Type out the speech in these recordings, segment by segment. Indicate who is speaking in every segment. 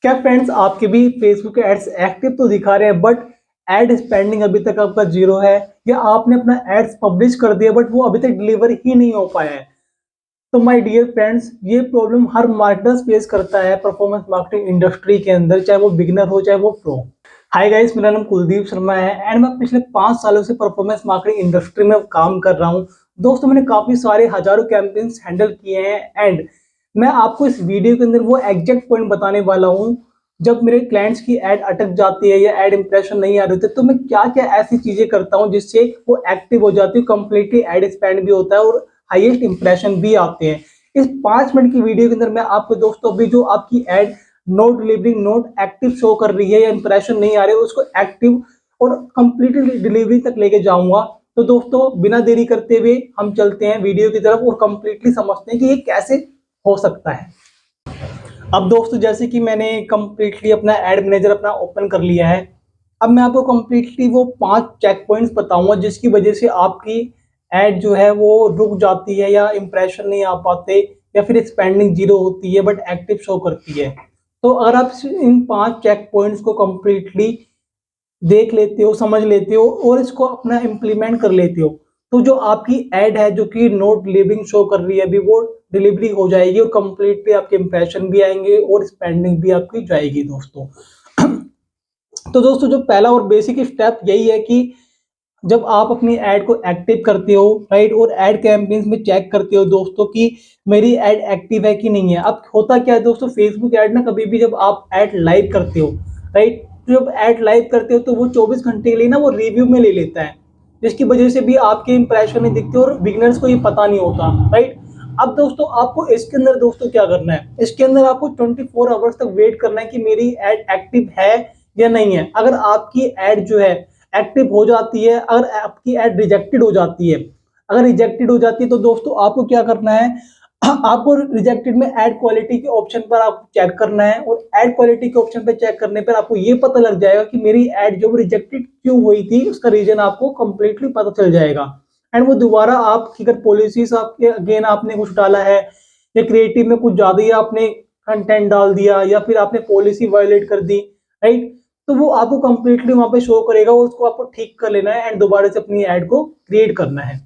Speaker 1: क्या फ्रेंड्स आपके भी फेसबुक एड्स एक्टिव तो दिखा रहे हैं बट एड स्पेंडिंग अभी तक आपका जीरो है, या आपने अपना एड्स पब्लिश कर दिया बट वो अभी तक डिलीवर ही नहीं हो पाया है। तो माय डियर फ्रेंड्स, ये प्रॉब्लम हर मार्केटर्स फेस करता है परफॉर्मेंस मार्केटिंग इंडस्ट्री के अंदर, चाहे वो बिगिनर हो चाहे वो प्रो। हाय गाइस, मेरा नाम कुलदीप शर्मा है एंड मैं पिछले 5 सालों से परफॉर्मेंस मार्केटिंग इंडस्ट्री में काम कर रहा हूँ। दोस्तों, मैंने काफी सारे हजारों कैंपेन्स हैंडल किए हैं एंड मैं आपको इस वीडियो के अंदर वो एग्जैक्ट पॉइंट बताने वाला हूँ जब मेरे क्लाइंट्स की ऐड अटक जाती है या ऐड इंप्रेशन नहीं आ रही होती, तो मैं क्या क्या ऐसी चीजें करता हूँ जिससे वो एक्टिव हो जाती है, कंप्लीटली ऐड स्पेंड भी होता है और हाईएस्ट इंप्रेशन भी आते हैं। इस 5 मिनट की वीडियो के अंदर मैं आपको दोस्तों अभी जो आपकी add note delivery note active show कर रही है या इंप्रेशन नहीं आ रहे उसको एक्टिव और कंप्लीटली डिलीवरी तक लेके जाऊंगा। तो दोस्तों, बिना देरी करते हुए हम चलते हैं वीडियो की तरफ और कंप्लीटली समझते हैं कि ये कैसे हो सकता है। अब दोस्तों, जैसे कि मैंने कंप्लीटली अपना एड मैनेजर अपना ओपन कर लिया है, अब मैं आपको कंप्लीटली वो 5 चेक पॉइंट्स बताऊंगा जिसकी वजह से आपकी एड जो है वो रुक जाती है या इंप्रेशन नहीं आ पाते या फिर स्पेंडिंग जीरो होती है बट एक्टिव शो करती है। तो अगर आप इन 5 चेक पॉइंट्स को कंप्लीटली देख लेते हो, समझ लेते हो और इसको अपना इम्प्लीमेंट कर लेते हो, तो जो आपकी एड है जो कि नोट डिलीवरिंग शो कर रही है अभी वो डिलीवरी हो जाएगी और कंप्लीटली आपके इंप्रेशन भी आएंगे और स्पेंडिंग भी आपकी जाएगी दोस्तों। तो दोस्तों, जो पहला और बेसिक स्टेप यही है कि जब आप अपनी ऐड को एक्टिव करते हो, राइट, और ऐड कैंपेन्स में चेक करते हो दोस्तों कि मेरी ऐड एक्टिव है कि नहीं है। अब होता क्या है दोस्तों, फेसबुक ऐड ना कभी भी जब आप ऐड लाइव करते हो, राइट, तो जब ऐड लाइव करते हो तो वो 24 घंटे के लिए ना वो रिव्यू में ले लेता है, जिसकी वजह से भी आपके इंप्रेशन नहीं दिखते और बिगनर्स को ये पता नहीं होता, राइट। अब दोस्तों, आपको इसके अंदर दोस्तों क्या करना है, इसके अंदर आपको 24 आवर्स तक वेट करना है कि मेरी ऐड एक्टिव है या नहीं है। अगर आपकी ऐड जो है एक्टिव हो जाती है, अगर आपकी ऐड रिजेक्टेड हो जाती है, अगर रिजेक्टेड हो जाती है तो दोस्तों आपको क्या करना है, आपको रिजेक्टेड में ऐड क्वालिटी के ऑप्शन पर आपको चेक करना है और ऐड क्वालिटी के ऑप्शन पर चेक करने पर आपको ये पता लग जाएगा कि मेरी ऐड जो रिजेक्टेड क्यों हुई थी, उसका रीजन आपको कंप्लीटली पता चल जाएगा। एंड वो दोबारा आपकी अगर पॉलिसीज आपके अगेन आपने कुछ डाला है या क्रिएटिव में कुछ ज्यादा ही आपने कंटेंट डाल दिया या फिर आपने पॉलिसी वायलेट कर दी, राइट, तो वो आपको कंप्लीटली वहां पे शो करेगा और उसको आपको ठीक कर लेना है एंड दोबारा से अपनी ऐड को क्रिएट करना है।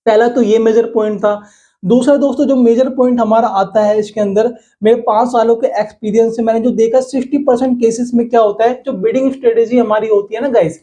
Speaker 1: पहला तो ये मेजर पॉइंट था। दूसरा दोस्तों, जो मेजर पॉइंट हमारा आता है इसके अंदर, मेरे 5 सालों के एक्सपीरियंस से मैंने जो देखा 60% केसेस में क्या होता है, जो बिडिंग स्ट्रेटेजी हमारी होती है ना गाइस,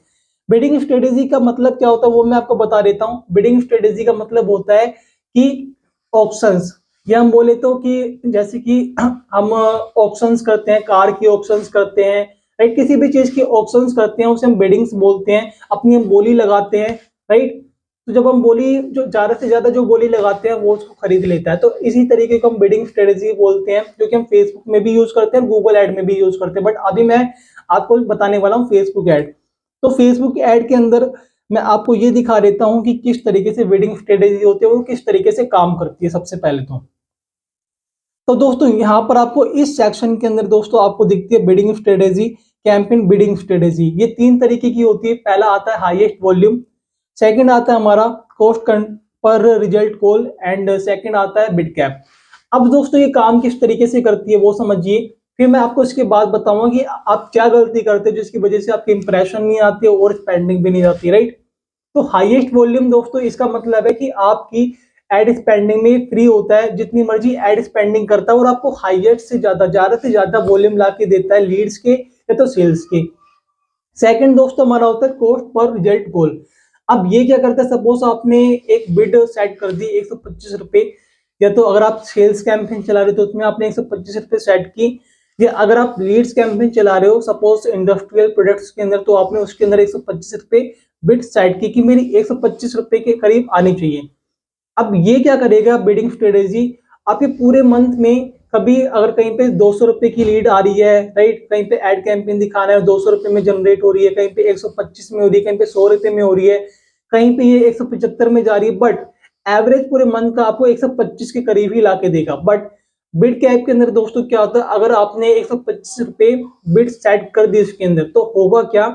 Speaker 1: बिडिंग स्ट्रेटेजी का मतलब क्या होता है वो मैं आपको बता देता हूँ। बिडिंग स्ट्रेटेजी का मतलब होता है कि ऑप्शंस, या हम बोले तो कि जैसे कि हम ऑप्शंस करते हैं, कार की ऑप्शंस करते हैं, राइट, किसी भी चीज की ऑप्शंस करते हैं उसे हम बिडिंग्स बोलते हैं, अपनी हम बोली लगाते हैं, राइट। तो जब हम बोली जो ज्यादा से ज्यादा जो बोली लगाते हैं वो उसको खरीद लेता है, तो इसी तरीके को हम बिडिंग स्ट्रेटेजी बोलते हैं, जो कि हम फेसबुक में भी यूज करते हैं, गूगल एड में भी यूज करते हैं, बट अभी मैं आपको बताने वाला हूँ फेसबुक एड। तो फेसबुक एड के अंदर मैं आपको ये दिखा देता हूँ कि किस तरीके से बिडिंग स्ट्रेटेजी होती है, वो किस तरीके से काम करती है। सबसे पहले तो दोस्तों यहाँ पर आपको इस सेक्शन के अंदर दोस्तों आपको दिखती है bidding strategy, campaign bidding strategy. ये 3 तरीके की होती है। पहला आता है हाईएस्ट वॉल्यूम, सेकंड आता है हमारा cost per result call and second आता है बिड कैप। अब दोस्तों ये काम किस तरीके से करती है वो समझिए, फिर मैं आपको इसके बाद बताऊंगा कि आप क्या गलती करते हो जिसकी वजह से आपकी इंप्रेशन नहीं आती और स्पेंडिंग भी नहीं जाती, राइट। तो हाईएस्ट वॉल्यूम दोस्तों इसका मतलब है कि आपकी एड स्पेंडिंग में फ्री होता है, जितनी मर्जी एड स्पेंडिंग करता है और आपको हाईएस्ट से ज्यादा वॉल्यूम ला के देता है लीड्स के या तो सेल्स के। सेकंड दोस्तों हमारा होता है कॉस्ट पर रिजल्ट गोल। अब ये क्या करता है, सपोज आपने एक बिड सेट कर दी 125 रुपए, या तो अगर आप सेल्स कैंपेन चला रहे हो तो उसमें आपने 125 रुपए सेट की, या अगर आप लीड्स कैंपेन चला रहे हो सपोज इंडस्ट्रियल प्रोडक्ट्स के अंदर, तो आपने उसके अंदर 125 रुपए बिड सेट की कि मेरी 125 रुपए के करीब आनी चाहिए। अब ये क्या करेगा बिडिंग स्ट्रेटेजी, आपके पूरे मंथ में कभी अगर कहीं पे 200 रुपए की लीड आ रही है, राइट, कहीं पे एड कैंपेन दिखाना है 200 रुपए में जनरेट हो रही है, कहीं पे 125 में हो रही है, कहीं पे 100 रुपए में हो रही है, कहीं पे ये 175 में जा रही है, बट एवरेज पूरे मंथ का आपको 125 के करीब ही ला के देगा। बट बिड कैप के अंदर दोस्तों क्या होता है, अगर आपने 125 रुपए बिड सेट कर दी इसके अंदर, तो होगा क्या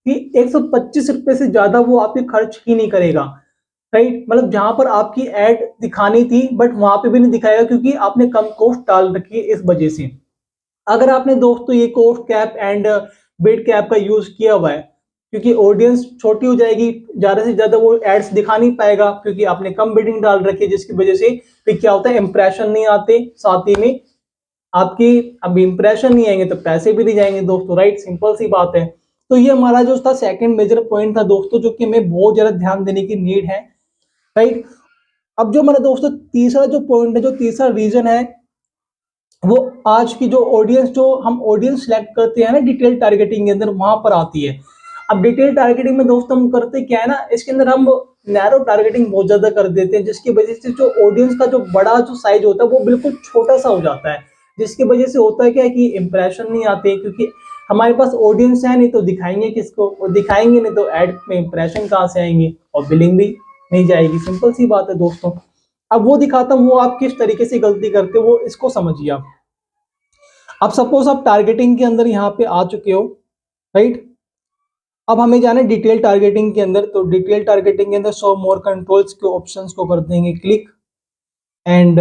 Speaker 1: कि 125 रुपए से ज्यादा वो आपके खर्च ही नहीं करेगा, राइट। मतलब जहां पर आपकी एड दिखानी थी बट वहां पे भी नहीं दिखाएगा क्योंकि आपने कम कॉस्ट डाल रखी है इस वजह से। अगर आपने दोस्तों ये cost cap and bid cap का यूज किया हुआ है, क्योंकि ऑडियंस छोटी हो जाएगी, ज्यादा से ज्यादा वो एड्स दिखा नहीं पाएगा क्योंकि आपने कम बिडिंग डाल रखी है, जिसकी वजह से फिर क्या होता है, इंप्रेशन नहीं आते, साथ ही में आपकी अब इंप्रेशन नहीं आएंगे तो पैसे भी नहीं जाएंगे दोस्तों, राइट, सिंपल सी बात है। तो ये हमारा जो था सेकंड मेजर पॉइंट था दोस्तों, जो कि हमें बहुत ज्यादा ध्यान देने की नीड है, राइट। अब जो हमारा दोस्तों तीसरा जो पॉइंट है, जो तीसरा रीजन है, वो आज की जो ऑडियंस, जो हम ऑडियंस सेलेक्ट करते हैं ना डिटेल टारगेटिंग के अंदर, वहां पर आती है। अब डिटेल टारगेटिंग में दोस्तों हम करते क्या है ना, इसके अंदर हम नैरो टारगेटिंग बहुत ज्यादा कर देते हैं, जिसकी वजह से जो ऑडियंस का जो बड़ा जो साइज होता है वो बिल्कुल छोटा सा हो जाता है, जिसकी वजह से होता है क्या है कि इंप्रेशन नहीं आते, क्योंकि हमारे पास ऑडियंस है नहीं तो दिखाएंगे किसको, और दिखाएंगे नहीं तो एड में इंप्रेशन कहाँ से आएंगे, और बिलिंग भी नहीं जाएगी, सिंपल सी बात है दोस्तों। अब वो दिखाता हूँ वो आप किस तरीके से गलती करते हो, वो इसको समझिए आप। अब सपोज आप टारगेटिंग के अंदर यहाँ पे आ चुके हो, राइट। अब हमें जाना है डिटेल टारगेटिंग के अंदर, तो डिटेल टारगेटिंग के अंदर शो मोर कंट्रोल्स के ऑप्शंस को कर देंगे क्लिक, एंड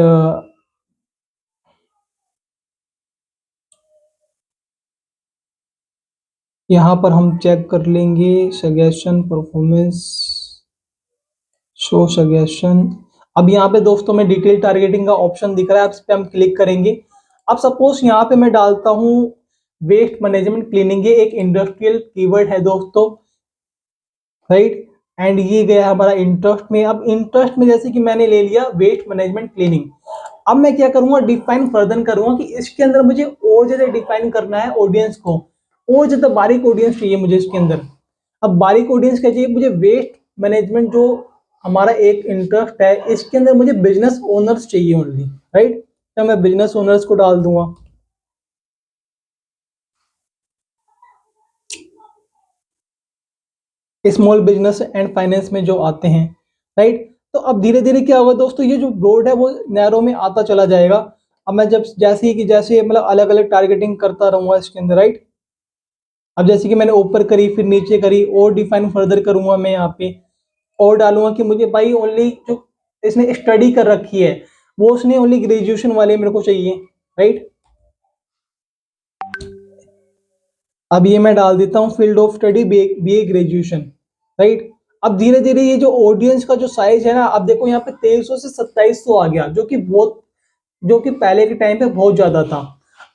Speaker 1: यहाँ पर हम चेक कर लेंगे सजेशन परफॉर्मेंस, शो सजेशन। अब यहाँ पे दोस्तों में डिटेल टारगेटिंग का ऑप्शन दिख रहा है, इस पे हम क्लिक करेंगे। अब सपोज यहाँ पे मैं डालता हूँ वेस्ट मैनेजमेंट क्लीनिंग, ये एक इंडस्ट्रियल कीवर्ड है दोस्तों, राइट। एंड ये गया हमारा इंटरेस्ट में। अब इंटरेस्ट में जैसे कि मैंने ले लिया वेस्ट मैनेजमेंट क्लीनिंग, अब मैं क्या करूंगा, डिफाइन फर्दर करूंगा कि इसके अंदर मुझे और ज्यादा डिफाइन करना है ऑडियंस को, और ज्यादा बारीक ऑडियंस चाहिए मुझे इसके अंदर। अब बारीक ऑडियंस क्या चाहिए मुझे, वेस्ट मैनेजमेंट जो हमारा एक इंटरेस्ट है, इसके अंदर मुझे बिजनेस ओनर्स चाहिए ओनली, राइट। तो मैं बिजनेस ओनर्स को डाल दूंगा। स्मॉल बिजनेस एंड फाइनेंस में जो आते हैं, राइट। तो अब धीरे धीरे क्या होगा दोस्तों, ये जो ब्रॉड है वो नैरो में आता चला जाएगा। अब मैं जब जैसे ही कि जैसे मतलब अलग अलग टारगेटिंग करता रहूंगा इसके अंदर, राइट। अब जैसे कि मैंने ऊपर करी फिर नीचे करी, और डिफाइन फर्दर करूंगा मैं यहाँ पे, और डालूंगा कि मुझे भाई ओनली जो इसने स्टडी कर रखी है वो उसने ओनली ग्रेजुएशन वाले मेरे को चाहिए, राइट। अब ये मैं डाल देता हूँ field of study BA graduation, right. अब धीरे धीरे ये जो ऑडियंस का जो साइज है ना, अब देखो यहाँ पे 2300 से 2700 आ गया, जो कि पहले के टाइम पे बहुत ज्यादा था।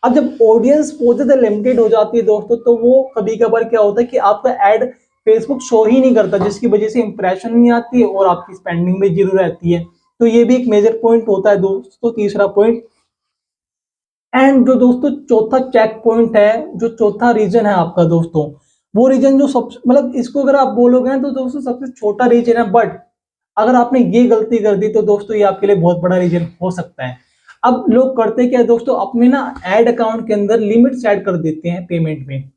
Speaker 1: अब जब ऑडियंस बहुत ज्यादा लिमिटेड हो जाती है दोस्तों, तो वो कभी कभार क्या होता है कि आपका एड फेसबुक शो ही नहीं करता, जिसकी वजह से इंप्रेशन नहीं आती है और आपकी स्पेंडिंग भी जीरो रहती है। तो ये भी एक मेजर पॉइंट होता है दोस्तों, तीसरा पॉइंट। एंड जो दोस्तों चौथा चेक पॉइंट है, जो चौथा रीजन है आपका दोस्तों, वो रीजन जो सब मतलब इसको अगर आप बोलोगे ना तो दोस्तों सबसे छोटा रीजन है, बट अगर आपने ये गलती कर दी तो दोस्तों ये आपके लिए बहुत बड़ा रीजन हो सकता है। अब लोग करते क्या है दोस्तों, अपने ना एड अकाउंट के अंदर लिमिट सेट कर देते हैं पेमेंट में,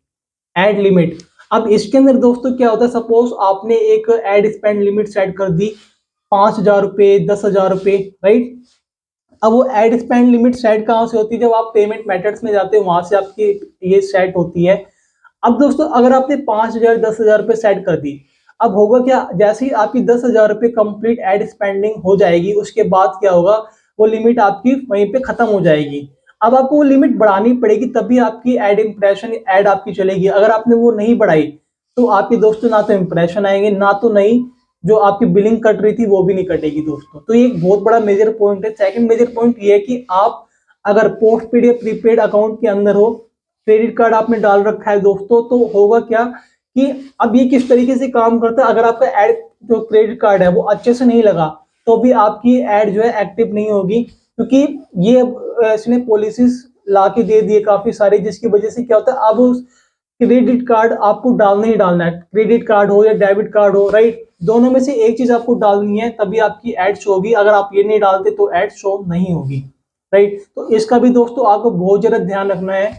Speaker 1: एड लिमिट। अब इसके अंदर दोस्तों क्या होता है, सपोज आपने एक एड स्पेंड लिमिट सेट कर दी 5,000 रुपए, 10,000 रुपए, राइट। अब वो एड स्पेंड लिमिट सेट कहाँ से होती है, जब आप पेमेंट मेथड्स में जाते हो वहां से आपकी ये सेट होती है। अब दोस्तों अगर आपने 5,000 10,000 रुपए सेट कर दी, अब होगा क्या, जैसे ही आपकी 10,000 रुपए कंप्लीट एड स्पेंडिंग हो जाएगी, उसके बाद क्या होगा, वो लिमिट आपकी वहीं पे खत्म हो जाएगी। अब आपको वो लिमिट बढ़ानी पड़ेगी, तभी आपकी एड इंप्रेशन एड आपकी चलेगी। अगर आपने वो नहीं बढ़ाई तो आपके दोस्तों ना तो इंप्रेशन आएंगे, ना तो नई जो आपकी बिलिंग कट रही थी वो भी नहीं कटेगी दोस्तों। तो ये एक बहुत बड़ा मेजर पॉइंट है। सेकंड मेजर पॉइंट ये है कि आप अगर पोस्ट पेड या प्रीपेड अकाउंट के अंदर हो, क्रेडिट कार्ड आपने डाल रखा है दोस्तों, तो होगा क्या कि अब ये किस तरीके से काम करता है, अगर आपका एड जो क्रेडिट कार्ड है वो अच्छे से नहीं लगा तो भी आपकी एड जो है एक्टिव नहीं होगी, क्योंकि ये इसने पॉलिसीज ला के दे दिए काफी सारी, जिसकी वजह से क्या होता है, अब उस क्रेडिट कार्ड आपको डालना ही डालना है, क्रेडिट कार्ड हो या डेबिट कार्ड हो, राइट। दोनों में से एक चीज आपको डालनी है, तभी आपकी एड शो होगी। अगर आप ये नहीं डालते तो एड शो नहीं होगी, राइट। तो इसका भी दोस्तों आपको बहुत ज्यादा ध्यान रखना है।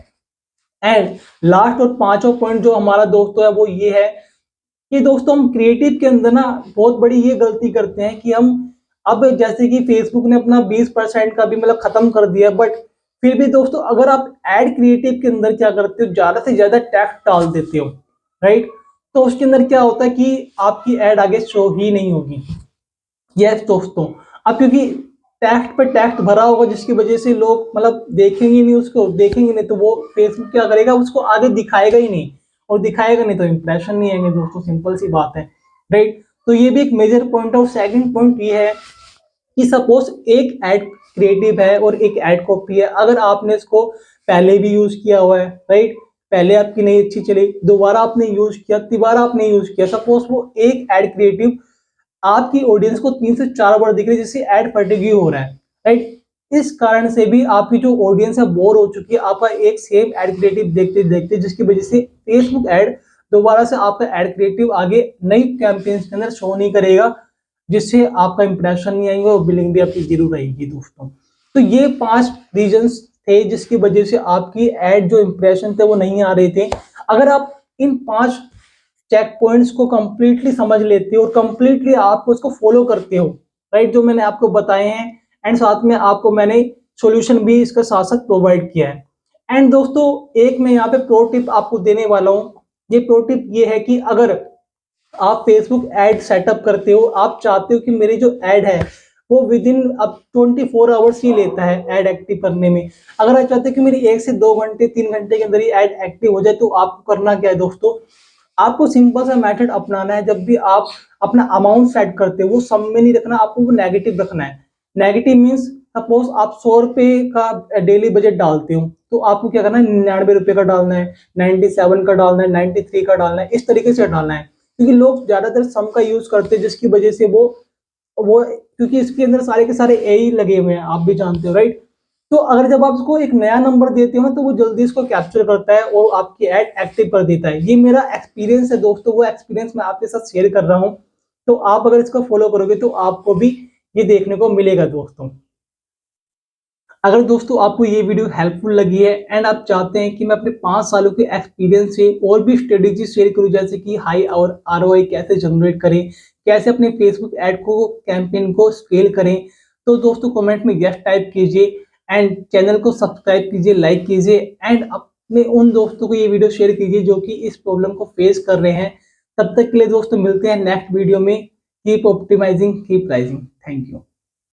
Speaker 1: एंड लास्ट और पांचवा पॉइंट जो हमारा दोस्तों है वो ये है कि दोस्तों हम क्रिएटिव के अंदर ना बहुत बड़ी ये गलती करते हैं कि हम अब जैसे कि फेसबुक ने अपना 20% का भी मतलब खत्म कर दिया, बट फिर भी दोस्तों अगर आप एड क्रिएटिव के अंदर क्या करते हो, ज्यादा से ज्यादा टेक्स्ट डाल देते हो, राइट। तो उसके अंदर क्या होता है कि आपकी एड आगे शो ही नहीं होगी। यस दोस्तों, अब क्योंकि टेक्स्ट पे टेक्स्ट भरा होगा, जिसकी वजह से लोग मतलब देखेंगे नहीं, उसको देखेंगे नहीं तो वो फेसबुक क्या करेगा, उसको आगे दिखाएगा ही नहीं, और दिखाएगा नहीं तो इंप्रेशन नहीं आएंगे दोस्तों, सिंपल सी बात है, राइट। तो ये भी एक मेजर पॉइंट है। और सेकंड पॉइंट ये है कि सपोज एक एड क्रिएटिव है और एक एड कॉपी है, अगर आपने इसको पहले भी यूज किया हुआ है, राइट, पहले आपकी नहीं अच्छी चली, दोबारा आपने यूज किया, तिबारा आपने यूज किया, सपोज वो एक एड क्रिएटिव आपकी ऑडियंस को 3 से 4 बार दिख रही है, जिससे एड फटीग हो रहा है, राइट। इस कारण से भी आपकी जो ऑडियंस है बोर हो चुकी है आपका एक सेम एड क्रिएटिव देखते देखते, जिसकी वजह से फेसबुक एड दोबारा से आपका एड क्रिएटिव आगे नई कैंपेन्स के अंदर शो नहीं करेगा, जिससे आपका इंप्रेशन नहीं आएगा और बिलिंग भी आपकी जीरो रहेगी दोस्तों। तो ये 5 रीजंस थे जिसकी वजह से आपकी एड जो इंप्रेशन थे वो नहीं आ रहे थे। अगर आप इन 5 चेक पॉइंट्स को कंप्लीटली समझ लेते हो और कंप्लीटली आप उसको फॉलो करते हो, राइट, जो मैंने आपको बताए हैं, एंड साथ में आपको मैंने सॉल्यूशन भी इसका साथ साथ प्रोवाइड किया है। एंड दोस्तों एक मैं यहाँ पे प्रो टिप आपको देने वाला हूँ। ये प्रो टिप ये है कि अगर आप फेसबुक एड सेटअप करते हो, आप चाहते हो कि मेरी जो एड है वो विद इन अब 24 आवर्स ही लेता है एड एक्टिव करने में, अगर आप चाहते हो कि मेरी 1 से 2 घंटे 3 घंटे के अंदर ही एड एक्टिव हो जाए, तो आपको करना क्या है दोस्तों, आपको सिंपल सा मेथड अपनाना है। जब भी आप अपना अमाउंट सेट करते हो वो सम में नहीं रखना, आपको वो नेगेटिव रखना है। नेगेटिव मीन्स सपोज आप 100 रुपए का डेली बजट डालते हो, तो आपको क्या करना है, 99 रुपए का डालना है, 97 का डालना है, 93 का डालना है, इस तरीके से डालना है। क्योंकि लोग ज्यादातर सम का यूज करते हैं, जिसकी वजह से वो क्योंकि इसके अंदर सारे के सारे ए ही लगे हुए हैं, आप भी जानते हो, राइट। तो अगर जब आप उसको एक नया नंबर देते हो ना, तो वो जल्दी इसको कैप्चर करता है और आपकी एड एक्टिव कर देता है। ये मेरा एक्सपीरियंस है दोस्तों, वो एक्सपीरियंस मैं आपके साथ शेयर कर रहा हूँ। तो आप अगर इसको फॉलो करोगे तो आपको भी ये देखने को मिलेगा दोस्तों। अगर दोस्तों आपको ये वीडियो हेल्पफुल लगी है एंड आप चाहते हैं कि मैं अपने 5 सालों के एक्सपीरियंस से और भी स्ट्रेटेजी शेयर करूं, जैसे कि हाई और ROI कैसे जनरेट करें, कैसे अपने फेसबुक ऐड को कैंपेन को स्केल करें, तो दोस्तों कमेंट में यस टाइप कीजिए एंड चैनल को सब्सक्राइब कीजिए, लाइक कीजिए एंड अपने उन दोस्तों को ये वीडियो शेयर कीजिए जो कि इस प्रॉब्लम को फेस कर रहे हैं। तब तक के लिए दोस्तों मिलते हैं नेक्स्ट वीडियो में। Keep optimizing, keep rising. Thank you.